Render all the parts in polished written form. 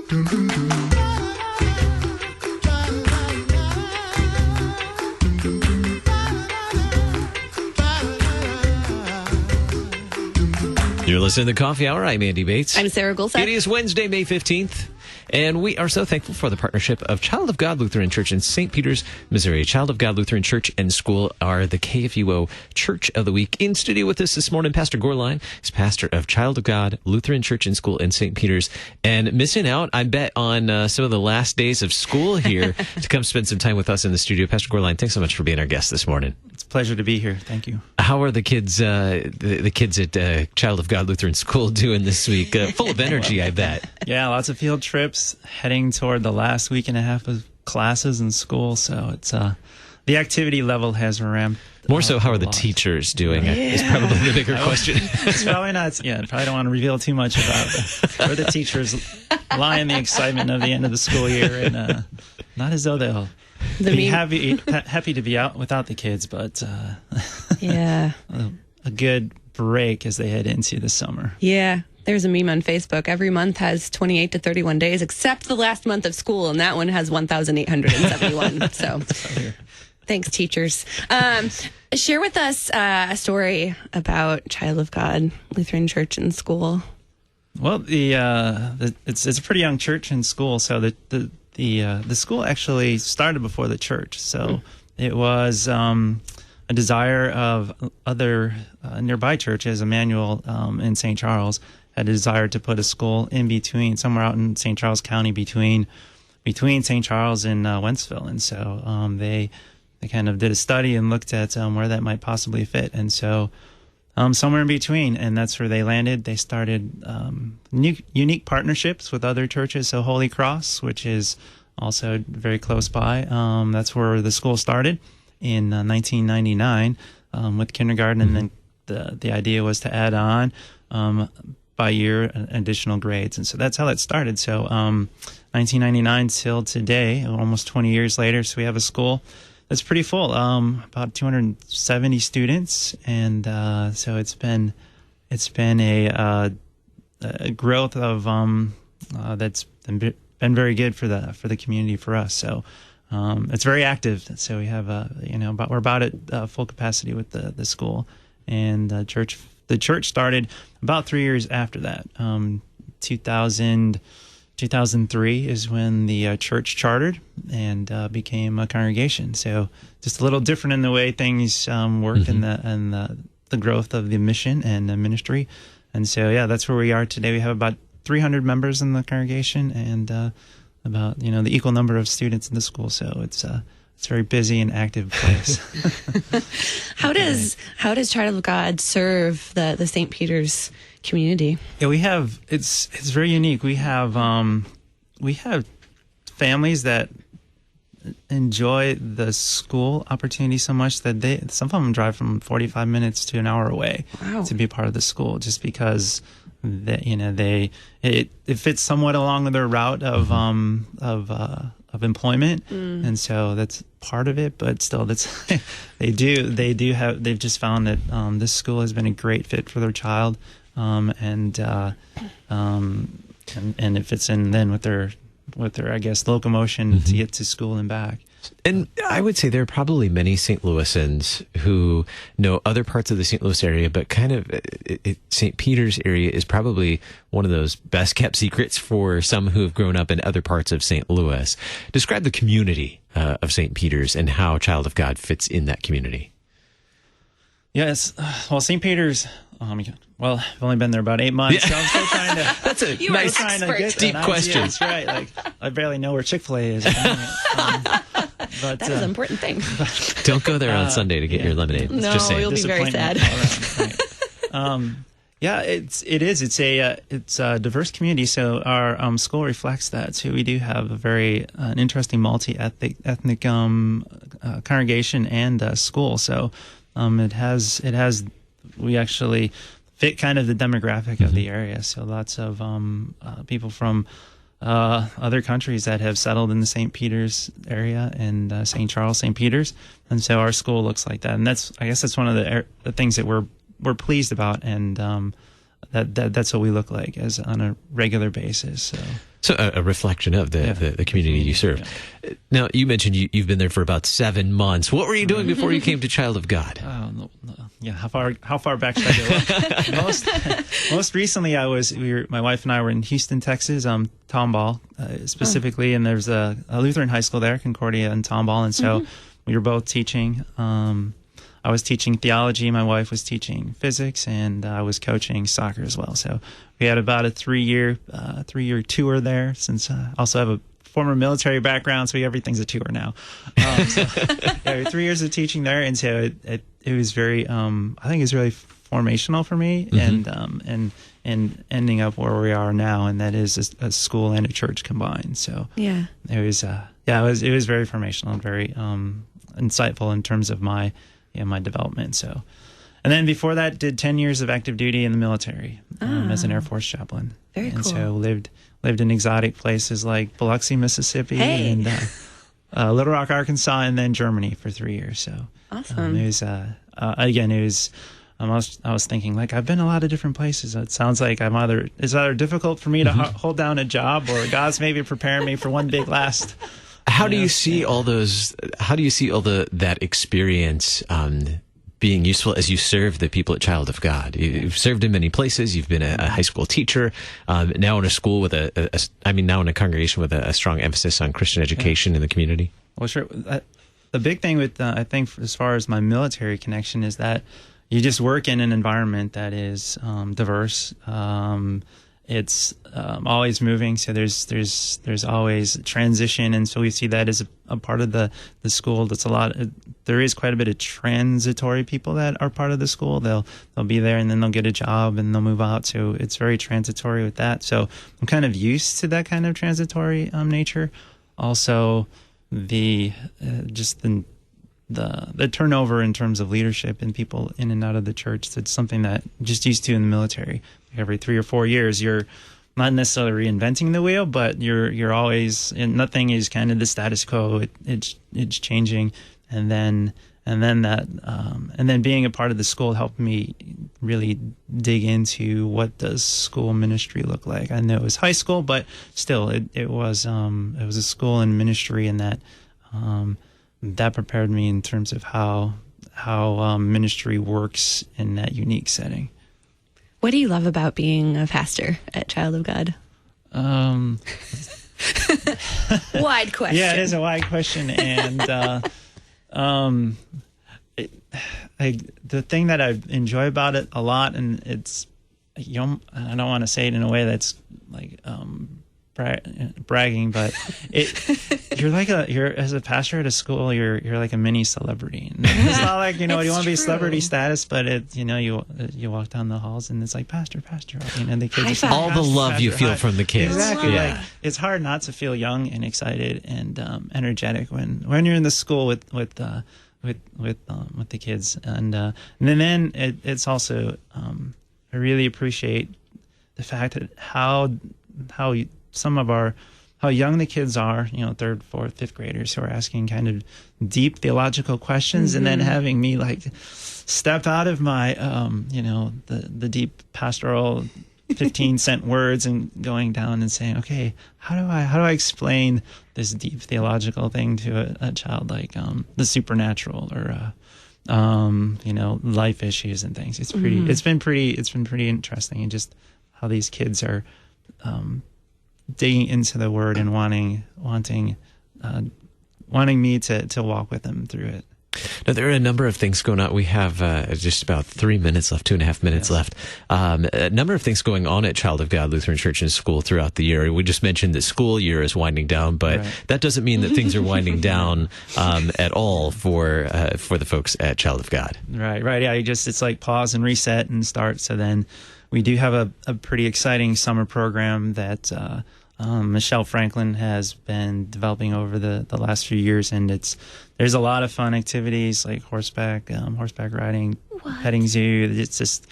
You're listening to the Coffee Hour. I'm Andy Bates. I'm Sarah Goldstein. It is Wednesday, May 15th, and we are so thankful for the partnership of Child of God Lutheran Church in St. Peters, Missouri. Child of God Lutheran Church and School are the KFUO Church of the Week. In studio with us this morning, Pastor Gorline is pastor of Child of God Lutheran Church and School in St. Peters, and missing out, I bet, on some of the last days of school here to come spend some time with us in the studio. Pastor Gorline, thanks so much for being our guest this morning. It's a pleasure to be here. Thank you. How are the kids, the kids at Child of God Lutheran School doing this week? Full of energy, I bet. Yeah, lots of field trips, heading toward the last week and a half of classes in school. So it's the activity level has ramped. More so, how are the teachers doing? Is probably the bigger question. It's probably not. Yeah, probably don't want to reveal too much about where the teachers lie in the excitement of the end of the school year, and not as though they'll be happy to be out without the kids, but yeah, a good break as they head into the summer. Yeah. There's a meme on Facebook. Every month has 28 to 31 days, except the last month of school, and that one has 1,871. So, thanks, teachers. Share with us a story about Child of God Lutheran Church and School. Well, it's a pretty young church and school, so the school actually started before the church. So it was a desire of other nearby churches. Emmanuel in St. Charles had a desire to put a school in between, somewhere out in St. Charles County, between St. Charles and Wentzville. And so they kind of did a study and looked at where that might possibly fit. And so somewhere in between, and that's where they landed. They started unique partnerships with other churches. So Holy Cross, which is also very close by, that's where the school started in 1999 with kindergarten, and then the idea was to add on by year additional grades, and so that's how that started. So 1999 till today, almost 20 years later, so we have a school that's pretty full, about 270 students, and so it's been a growth of that's been very good for the community, for us. So it's very active. So we have we're about at full capacity with the school, and the church started about 3 years after that. 2003 is when the church chartered and became a congregation. So just a little different in the way things work, and the growth of the mission and the ministry. And so yeah, that's where we are today. We have about 300 members in the congregation, and about the equal number of students in the school. So it's a very busy and active place. How does Child of God serve the St. Peter's community? Yeah, we have it's very unique. We have families that enjoy the school opportunity so much that some of them drive from 45 minutes to an hour away to be part of the school, just because it fits somewhat along their route of employment, and so that's part of it. But still, they've just found that this school has been a great fit for their child, and it fits in then with their I guess locomotion to get to school and back. And I would say there are probably many St. Louisans who know other parts of the St. Louis area, but kind of St. Peter's area is probably one of those best kept secrets for some who have grown up in other parts of St. Louis. Describe the community of St. Peter's and how Child of God fits in that community. Yes. Well, St. Peter's, well, I've only been there about 8 months, so I'm still trying to... That's a nice, deep question. That's right. Like, I barely know where Chick-fil-A is. But that is an important thing. Don't go there on Sunday to get your lemonade. No, just saying. You'll be very sad. Yeah, it's a diverse community. So our school reflects that. So we do have an interesting multi-ethnic congregation and school. So we actually fit kind of the demographic of the area. So lots of people from other countries that have settled in the St. Peter's area and St. Charles, St. Peter's, and so our school looks like that. And I guess that's one of the things that we're pleased about, and that's what we look like as on a regular basis. So a reflection of the community you serve. Yeah. Now, you mentioned you've been there for about 7 months. What were you doing before you came to Child of God? No. Yeah, how far back should I go? most recently, my wife and I were in Houston, Texas, Tomball specifically, and there's a Lutheran high school there, Concordia and Tomball, and so we were both teaching. I was teaching theology, my wife was teaching physics, and I was coaching soccer as well. So we had about a 3-year tour there. Since I also have a former military background, so everything's a tour now. 3 years of teaching there, and so it was very, I think it's really formational for me, and ending up where we are now, and that is a school and a church combined. So it was it was very formational and very insightful in terms of my development. So, and then before that, did 10 years of active duty in the military as an Air Force chaplain. Very cool. And so lived in exotic places like Biloxi, Mississippi, and Little Rock, Arkansas, and then Germany for 3 years. So awesome. It was again, it was. I was thinking, like, I've been a lot of different places. It sounds like it's either difficult for me to hold down a job, or God's maybe preparing me for one big last. How do you see all those? How do you see all that experience being useful as you serve the people at Child of God? You've served in many places. You've been a high school teacher, now in a school with now in a congregation with a strong emphasis on Christian education in the community. Well, sure. The big thing with I think as far as my military connection is that you just work in an environment that is diverse. It's always moving, so there's always transition, and so we see that as a part of the school. There is quite a bit of transitory people that are part of the school. They'll be there, and then they'll get a job, and they'll move out. So it's very transitory with that. So I'm kind of used to that kind of transitory nature. Also, the turnover in terms of leadership and people in and out of the church, that's something that I'm just used to in the military. Every 3 or 4 years, you're not necessarily reinventing the wheel, but you're always, and nothing is kind of the status quo. It's changing, and then being a part of the school helped me really dig into what does school ministry look like. I know it was high school, but still, it was a school and ministry, and that prepared me in terms of how ministry works in that unique setting. What do you love about being a pastor at Child of God? Wide question. Yeah, it is a wide question, and the thing that I enjoy about it a lot, and it's, I don't want to say it in a way that's like bragging, but you're as a pastor at a school, you're like a mini celebrity. And it's not like, you want to be celebrity status, but you walk down the halls and it's like pastor, the kids are all the love you feel from the kids. Exactly. Yeah. Like, it's hard not to feel young and excited and energetic when you're in the school with the kids, and then it's also I really appreciate the fact that how young the kids are, 3rd, 4th, 5th graders who are asking kind of deep theological questions, and then having me like step out of my, the deep pastoral 15-cent words and going down and saying, okay, how do I explain this deep theological thing to a child, like the supernatural or life issues and things. It's been pretty interesting, and just how these kids are digging into the Word and wanting me to walk with them through it. Now, there are a number of things going on. We have just about 3 minutes left, 2.5 minutes left. A number of things going on at Child of God Lutheran Church and School throughout the year. We just mentioned that school year is winding down, but that doesn't mean that things are winding down at all for the folks at Child of God. Right. Yeah, it's like pause and reset and start. So then we do have a pretty exciting summer program that Michelle Franklin has been developing over the last few years, and there's a lot of fun activities like horseback riding, petting zoo. They just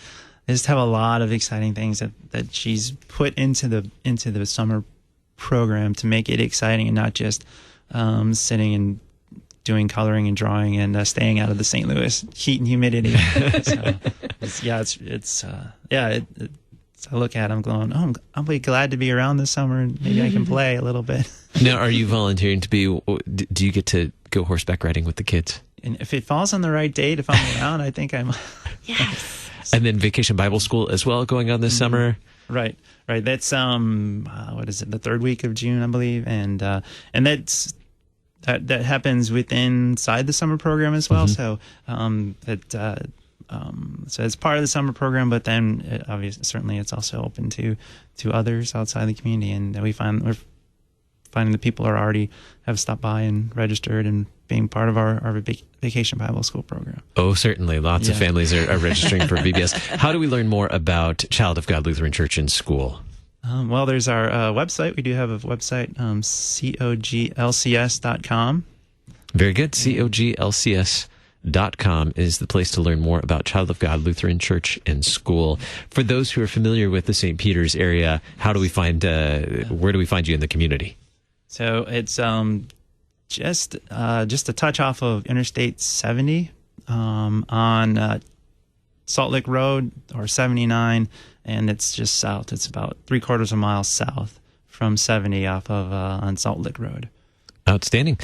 have a lot of exciting things that she's put into the summer program to make it exciting and not just sitting and doing coloring and drawing and staying out of the St. Louis heat and humidity. So I look at them going, oh, I'll be glad to be around this summer and maybe I can play a little bit. Now, are you volunteering to be, do you get to go horseback riding with the kids? And if it falls on the right date, if I'm around, I think I'm. Yes. And then Vacation Bible School as well going on this summer? Right. That's, what is it, the third week of June, I believe. And that happens inside the summer program as well. So, so it's part of the summer program, but then obviously, certainly it's also open to others outside the community. And we're finding that people are already have stopped by and registered and being part of our Vacation Bible School program. Oh, certainly. Lots of families are registering for VBS. How do we learn more about Child of God Lutheran Church and School? Well, there's our website. We do have a website, COGLCS.com. Very good. COGLCS.com is the place to learn more about Child of God Lutheran Church and School. For those who are familiar with the St. Peter's area, how do we find, where do we find you in the community? So it's just a touch off of Interstate 70 on Salt Lick Road or 79, and it's just south. It's about 3/4 of a mile south from 70 off of on Salt Lick Road. Outstanding.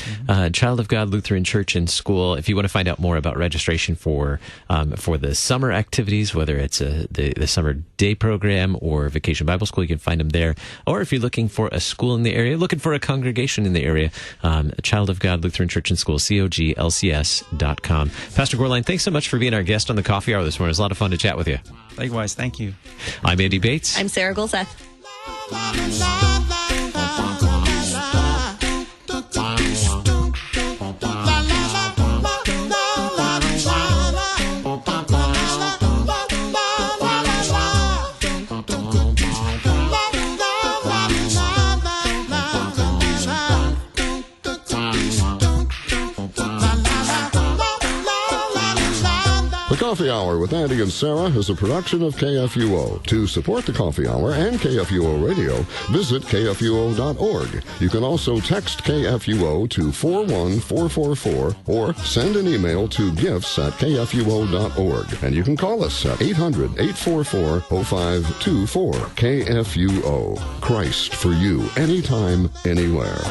Child of God Lutheran Church and School. If you want to find out more about registration for the summer activities, whether it's the summer day program or Vacation Bible School, you can find them there. Or if you're looking for a school in the area, looking for a congregation in the area, Child of God Lutheran Church and School, COGLCS.com. Pastor Gorline, thanks so much for being our guest on the Coffee Hour this morning. It was a lot of fun to chat with you. Likewise, thank you. I'm Andy Bates. I'm Sarah GOLCS. The Coffee Hour with Andy and Sarah is a production of KFUO. To support the Coffee Hour and KFUO Radio, visit KFUO.org. You can also text KFUO to 41444 or send an email to gifts@KFUO.org. And you can call us at 800-844-0524. KFUO. Christ for you, anytime, anywhere.